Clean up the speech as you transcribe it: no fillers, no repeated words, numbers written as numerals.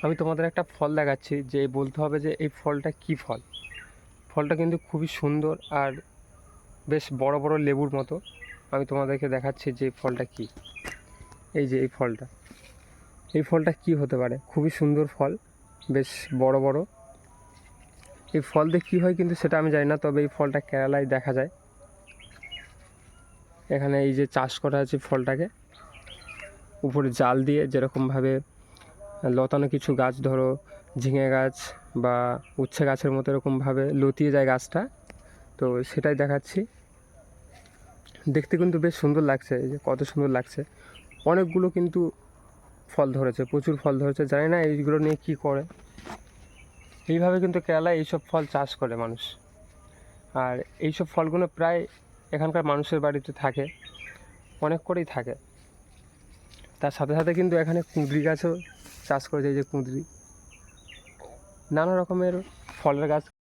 আমি তোমাদের একটা ফল দেখাচ্ছি, যে বলতে হবে যে এই ফলটা কী ফল। ফলটা কিন্তু খুবই সুন্দর আর বেশ বড় বড় লেবুর মতো। আমি তোমাদেরকে দেখাচ্ছি যে এই ফলটা কী। এই যে এই ফলটা কী হতে পারে, খুবই সুন্দর ফল, বেশ বড় বড়। এই ফল দিয়ে কী হয় কিন্তু সেটা আমি জানি না, তবে এই ফলটা কেরালায় দেখা যায়। এখানে এই যে চাষ করা আছে ফলটাকে, উপরে জাল দিয়ে, যেরকমভাবে লতানো কিছু গাছ, ধরো ঝিঙে গাছ বা উচ্ছে গাছের মতো এরকমভাবে লতিয়ে যায় গাছটা, তো সেটাই দেখাচ্ছি। দেখতে কিন্তু বেশ সুন্দর লাগছে, এই যে কত সুন্দর লাগছে। অনেকগুলো কিন্তু ফল ধরেছে, প্রচুর ফল ধরেছে, জানি না এইগুলো নিয়ে কী করে। এইভাবে কিন্তু কেরালায় এইসব ফল চাষ করে মানুষ। আর এইসব ফলগুলো প্রায় এখানকার মানুষের বাড়িতে থাকে, অনেক করেই থাকে। তার সাথে সাথে কিন্তু এখানে কুঁদরি গাছও চাষ করেছে, এই যে কুঁদরি, নানা রকমের ফলের গাছ